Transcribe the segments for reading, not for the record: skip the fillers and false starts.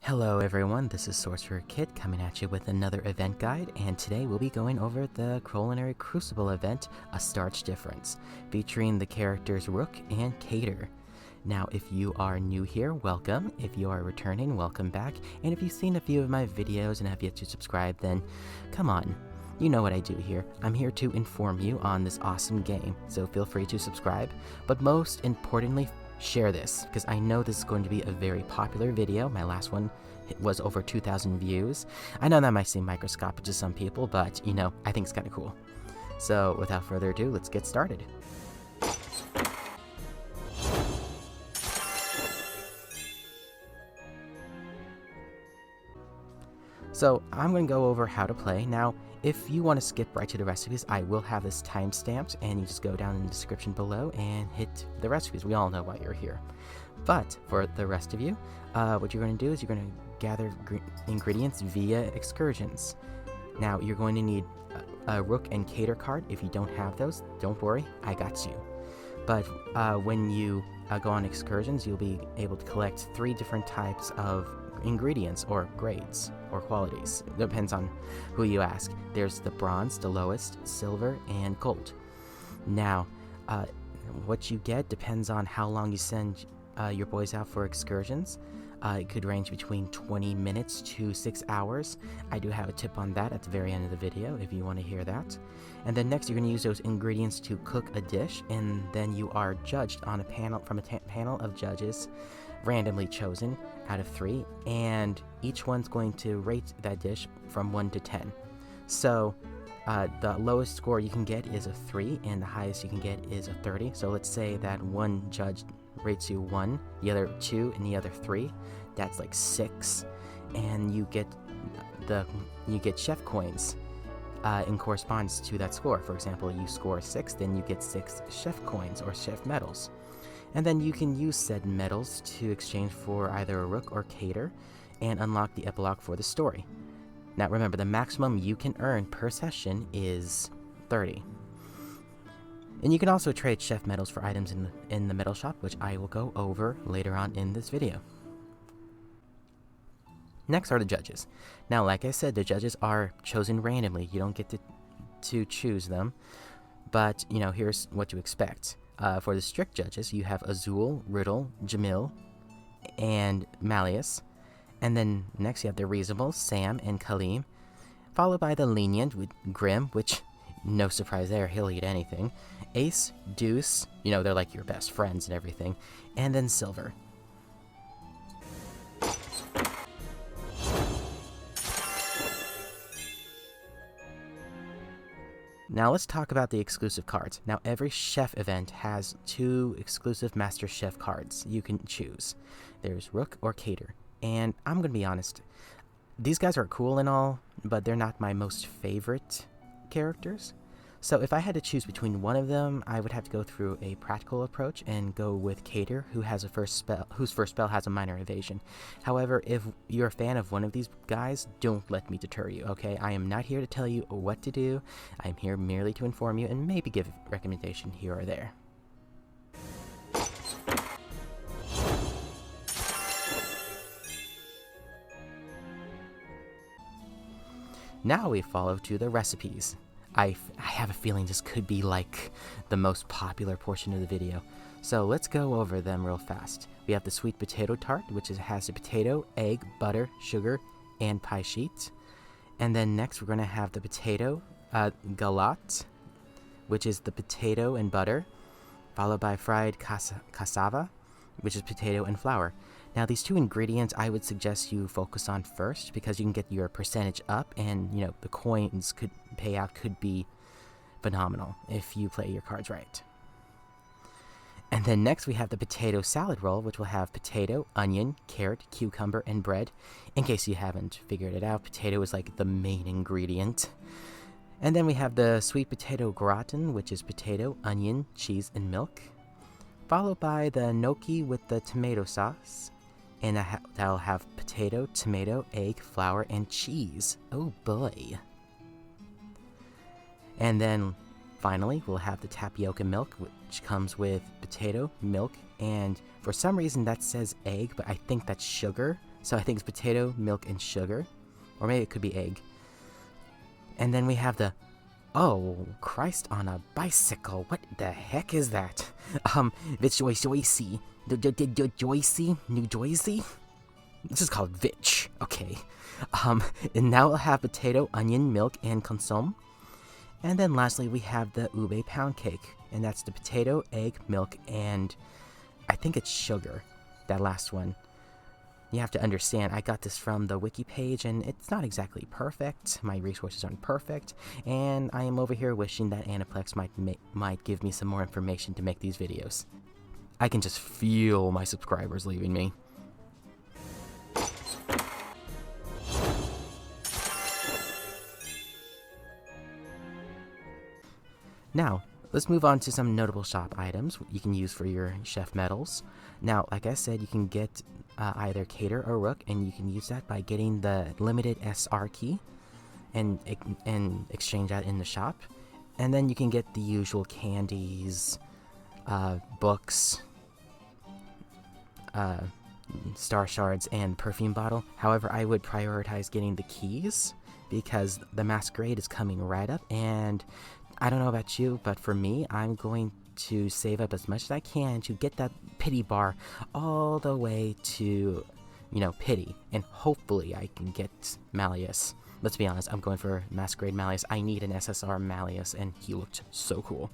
Hello everyone, this is Sorcerer Kid coming at you with another event guide, and today we'll be going over the Culinary Crucible event, A Starch Difference, featuring the characters Rook and Cater. Now, if you are new here, welcome. If you are returning, welcome back. And if you've seen a few of my videos and have yet to subscribe, then come on. You know what I do here. I'm here to inform you on this awesome game, so feel free to subscribe. But most importantly, share this, because I know this is going to be a very popular video. My last one was over 2,000 views. I know that might seem microscopic to some people, but, you know, I think it's kind of cool. So, without further ado, let's get started. So, I'm going to go over how to play. Now, if you want to skip right to the recipes, I will have this time-stamped, and you just go down in the description below and hit the recipes. We all know why you're here. But for the rest of you, what you're going to do is you're going to gather ingredients via excursions. Now, you're going to need a Rook and Cater card. If you don't have those, don't worry, I got you. But when you go on excursions, you'll be able to collect 3 different types of ingredients or grades or qualities. It depends on who you ask. There's the bronze, the lowest, silver, and gold. Now, what you get depends on how long you send your boys out for excursions. It could range between 20 minutes to 6 hours. I do have a tip on that at the very end of the video if you want to hear that. And then next, you're going to use those ingredients to cook a dish, and then you are judged on a panel from a panel of judges randomly chosen out of 3, and each one's going to rate that dish from 1 to 10. So the lowest score you can get is a 3, and the highest you can get is a 30. So let's say that one judge rates you 1, the other 2, and the other 3. That's like 6, and you get chef coins in correspondence to that score. For example, you score 6, then you get 6 chef coins or chef medals. And then you can use said medals to exchange for either a Rook or Cater and unlock the epilogue for the story. Now remember, the maximum you can earn per session is 30. And you can also trade chef medals for items in the medal shop, which I will go over later on in this video. Next are the judges. Now, like I said, the judges are chosen randomly. You don't get to choose them, but, you know, here's what to expect. For the strict judges, you have Azul, Riddle, Jamil, and Malleus. And then next you have the reasonable, Sam and Kaleem, followed by the lenient with Grim, which, no surprise there, he'll eat anything, Ace, Deuce, you know, they're like your best friends and everything, and then Silver. Now let's talk about the exclusive cards. Now every chef event has 2 exclusive Master Chef cards you can choose. There's Rook or Cater. And I'm going to be honest, these guys are cool and all, but they're not my most favorite characters. So if I had to choose between one of them, I would have to go through a practical approach and go with Cater, whose first spell has a minor evasion. However, if you're a fan of one of these guys, don't let me deter you, okay? I am not here to tell you what to do. I'm here merely to inform you and maybe give a recommendation here or there. Now we follow to the recipes. I have a feeling this could be like the most popular portion of the video. So let's go over them real fast. We have the sweet potato tart, which has a potato, egg, butter, sugar, and pie sheet. And then next we're going to have the potato galette, which is the potato and butter, followed by fried cassava, which is potato and flour. Now these 2 ingredients I would suggest you focus on first, because you can get your percentage up, and you know the coins payout could be phenomenal if you play your cards right. And then next we have the potato salad roll, which will have potato, onion, carrot, cucumber, and bread. In case you haven't figured it out, potato is like the main ingredient. And then we have the sweet potato gratin, which is potato, onion, cheese, and milk, followed by the gnocchi with the tomato sauce. And that'll have potato, tomato, egg, flour, and cheese. Oh boy. And then finally, we'll have the tapioca milk, which comes with potato, milk, and for some reason that says egg, but I think that's sugar. So I think it's potato, milk, and sugar. Or maybe it could be egg. And then we have the... Oh, Christ on a bicycle. What the heck is that? Vitch Joycey. Joycey? New Joycey? This is called Vitch. Okay. And now we'll have potato, onion, milk, and consomme. And then lastly, we have the ube pound cake. And that's the potato, egg, milk, and I think it's sugar. That last one. You have to understand, I got this from the wiki page, and it's not exactly perfect. My resources aren't perfect, and I am over here wishing that Aniplex might give me some more information to make these videos. I can just feel my subscribers leaving me. Now, let's move on to some notable shop items you can use for your chef medals. Now, like I said, you can get either Cater or Rook, and you can use that by getting the limited SR key and exchange that in the shop. And then you can get the usual candies, books, star shards, and perfume bottle. However, I would prioritize getting the keys because the Masquerade is coming right up, and I don't know about you, but for me, I'm going to save up as much as I can to get that pity bar all the way to, pity, and hopefully I can get Malleus. Let's be honest, I'm going for Masquerade Malleus. I need an SSR Malleus, and he looked so cool.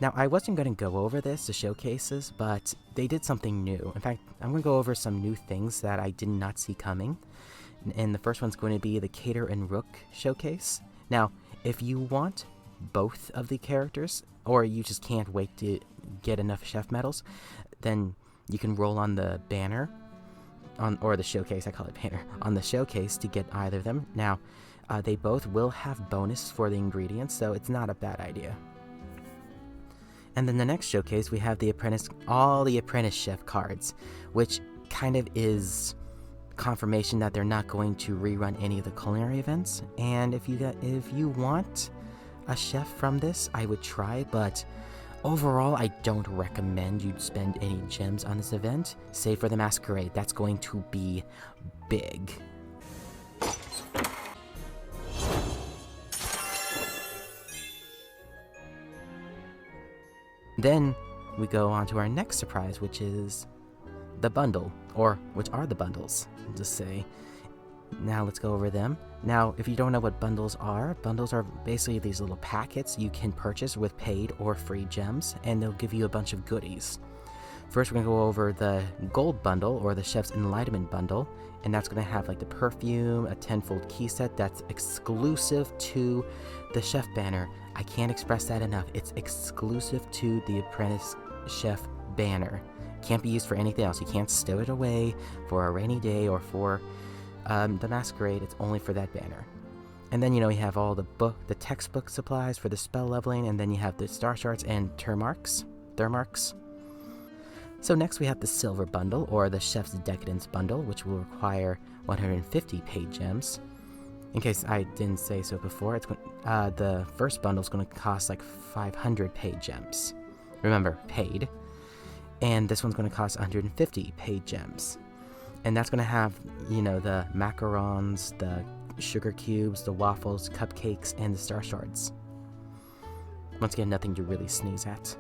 Now, I wasn't going to go over this, the showcases, but they did something new. In fact, I'm going to go over some new things that I did not see coming. And the first one's going to be the Cater and Rook showcase. Now, if you want both of the characters, or you just can't wait to get enough chef medals, then you can roll on the banner, or the showcase, I call it banner, on the showcase to get either of them. Now, they both will have bonus for the ingredients, so it's not a bad idea. And then the next showcase, we have all the Apprentice Chef cards, which kind of is confirmation that they're not going to rerun any of the culinary events. And if you want a chef from this, I would try, but overall, I don't recommend you spend any gems on this event, save for the Masquerade. That's going to be big. Then we go on to our next surprise, which is the bundle, or which are the bundles, just say. Now let's go over them. Now, if you don't know what bundles are basically these little packets you can purchase with paid or free gems, and they'll give you a bunch of goodies. First, we're going to go over the gold bundle, or the Chef's Enlightenment bundle, and that's going to have like the perfume, a 10-fold key set that's exclusive to the chef banner. I can't express that enough. It's exclusive to the Apprentice Chef banner. Can't be used for anything else. You can't stow it away for a rainy day or for the Masquerade. It's only for that banner. And then, you have all the textbook supplies for the spell leveling, and then you have the star shards and thermarks. So next we have the silver bundle, or the Chef's Decadence bundle, which will require 150 paid gems. In case I didn't say so before, the first bundle is going to cost like 500 paid gems. Remember, paid. And this one's going to cost 150 paid gems. And that's going to have, the macarons, the sugar cubes, the waffles, cupcakes, and the star shards. Once again, nothing to really sneeze at.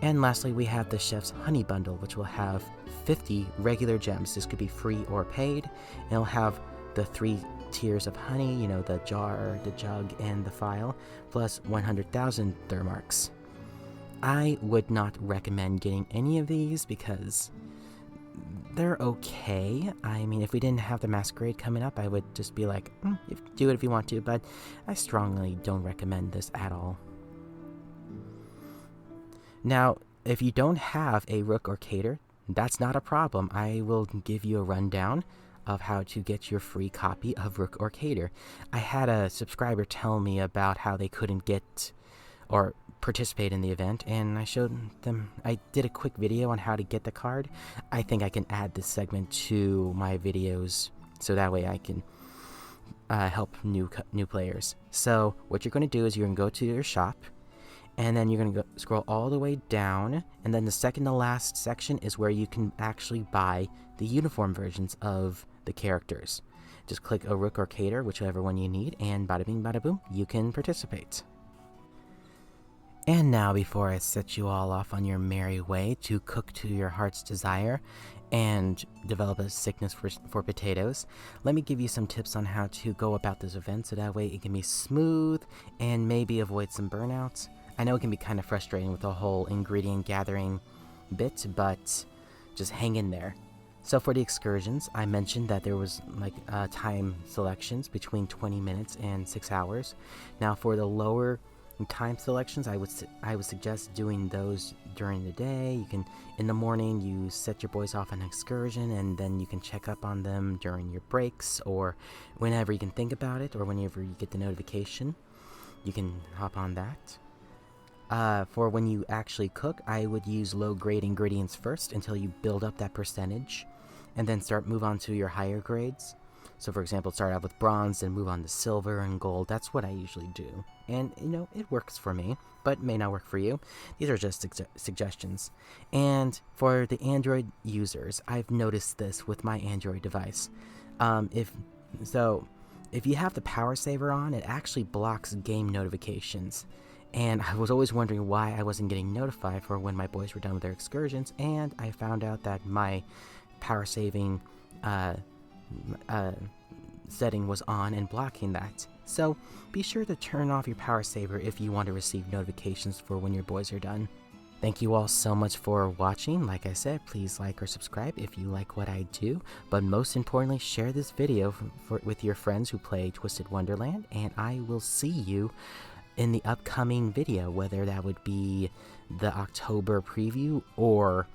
And lastly, we have the Chef's Honey bundle, which will have 50 regular gems. This could be free or paid. And it'll have the 3 tiers of honey, the jar, the jug, and the phial, plus 100,000 thermarks. I would not recommend getting any of these because they're okay. I mean, if we didn't have the Masquerade coming up, I would just be like, do it if you want to, but I strongly don't recommend this at all. Now, if you don't have a Rook or Cater, that's not a problem. I will give you a rundown of how to get your free copy of Rook or Cater. I had a subscriber tell me about how they couldn't get or participate in the event, and I showed them. I did a quick video on how to get the card. I think I can add this segment to my videos so that way I can help new players. So what you're going to do is you're going to go to your shop, and then you're going to scroll all the way down, and then the second to last section is where you can actually buy the uniform versions of the characters. Just click a Rook or Cater, whichever one you need, and bada bing bada boom, you can participate. And now, before I set you all off on your merry way to cook to your heart's desire and develop a sickness for potatoes, let me give you some tips on how to go about this event so that way it can be smooth and maybe avoid some burnouts. I know it can be kind of frustrating with the whole ingredient gathering bit, but just hang in there. So for the excursions, I mentioned that there was time selections between 20 minutes and 6 hours. Now for the lower time selections, I would suggest doing those during the day. You can, in the morning, you set your boys off on an excursion, and then you can check up on them during your breaks or whenever you can think about it, or whenever you get the notification, you can hop on that. For when you actually cook, I would use low-grade ingredients first until you build up that percentage, and then move on to your higher grades. So for example, start out with bronze and move on to silver and gold. That's what I usually do. And, it works for me, but may not work for you. These are just suggestions. And for the Android users, I've noticed this with my Android device. If you have the power saver on, it actually blocks game notifications. And I was always wondering why I wasn't getting notified for when my boys were done with their excursions, and I found out that my power saving setting was on and blocking that. So be sure to turn off your power saver if you want to receive notifications for when your boys are done. Thank you all so much for watching. Like I said, please like or subscribe if you like what I do, but most importantly, share this video with your friends who play Twisted Wonderland, and I will see you in the upcoming video, whether that would be the October preview or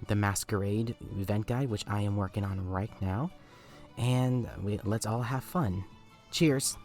the Masquerade event guide, which I am working on right now. And let's all have fun. Cheers!